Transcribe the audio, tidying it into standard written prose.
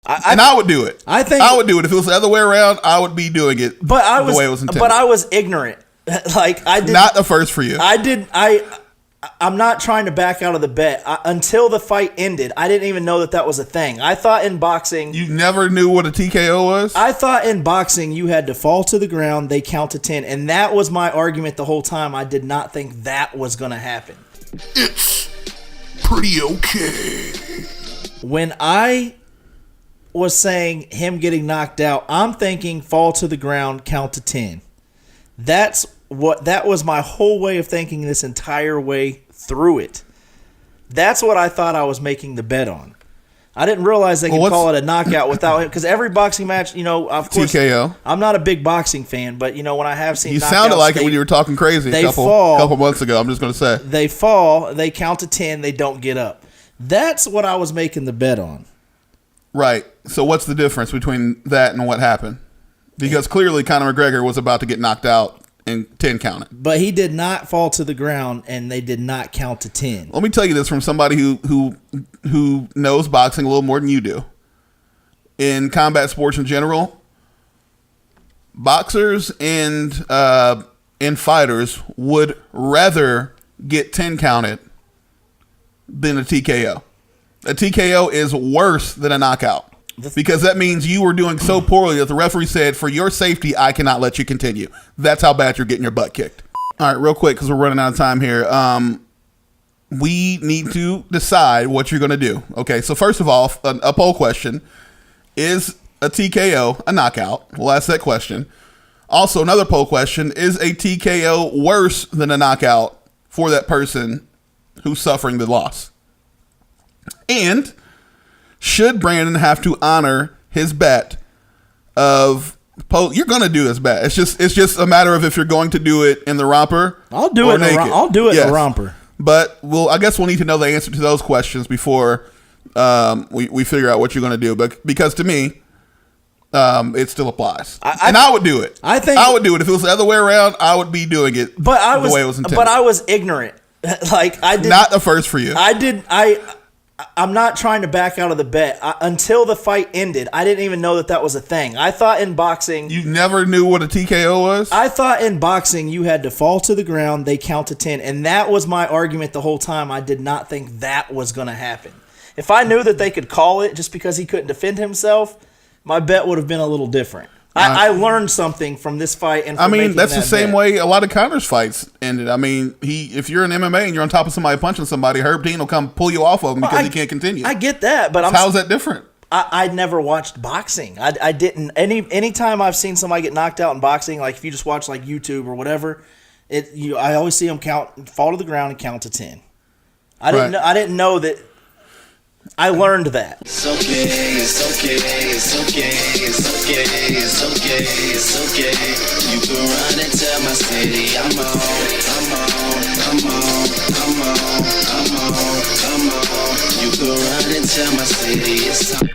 I would do it. I would do it if it was the other way around. I would be doing it. But I was the way it was intended. But I was ignorant. Like I did not the first for you. I'm not trying to back out of the bet. Until the fight ended, I didn't even know that was a thing. I thought in boxing... You never knew what a TKO was? I thought in boxing you had to fall to the ground, they count to 10. And that was my argument the whole time. I did not think that was going to happen. It's pretty okay. When I was saying him getting knocked out, I'm thinking fall to the ground, count to 10. That was my whole way of thinking this entire way through it. That's what I thought I was making the bet on. I didn't realize they could call it a knockout without him, because every boxing match, of course, TKO. I'm not a big boxing fan, but when I have seen, you sounded like it when you were talking crazy a couple months ago. I'm just going to say they fall, they count to 10, they don't get up. That's what I was making the bet on. Right. So what's the difference between that and what happened? Because clearly Conor McGregor was about to get knocked out and 10 counted. But he did not fall to the ground, and they did not count to 10. Let me tell you this from somebody who knows boxing a little more than you do. In combat sports in general, boxers and fighters would rather get 10 counted than a TKO. A TKO is worse than a knockout. Because that means you were doing so poorly that the referee said, for your safety, I cannot let you continue. That's how bad you're getting your butt kicked. All right, real quick, because we're running out of time here. We need to decide what you're going to do. Okay, so first of all, a poll question. Is a TKO a knockout? We'll ask that question. Also, another poll question. Is a TKO worse than a knockout for that person who's suffering the loss? And should Brandon have to honor his bet of you're going to do this bet? It's just a matter of if you're going to do it in the romper. I'll do it. I'll do it in the romper. But I guess we'll need to know the answer to those questions before we figure out what you're going to do. But because to me, it still applies, and I would do it. I would do it if it was the other way around. I would be doing it. The way it was intended. But I was ignorant. Like I did not the first for you. I'm not trying to back out of the bet. Until the fight ended, I didn't even know that was a thing. I thought in boxing... You never knew what a TKO was? I thought in boxing you had to fall to the ground, they count to 10. And that was my argument the whole time. I did not think that was going to happen. If I knew that they could call it just because he couldn't defend himself, my bet would have been a little different. I learned something from this fight. And that's the same way a lot of Conor's fights ended. If you're in MMA and you're on top of somebody punching somebody, Herb Dean will come pull you off of him because he can't continue. I get that, but how's that different? I never watched boxing. I didn't. Anytime I've seen somebody get knocked out in boxing, like if you just watch like YouTube or whatever, I always see them fall to the ground and count to 10. I didn't know that. I learned that. It's okay, it's okay, it's okay, it's okay, it's okay, it's okay. You can run and tell my city I'm on, I'm on, I'm on, I'm on, I'm on, I'm on. You can run and tell my city it's on.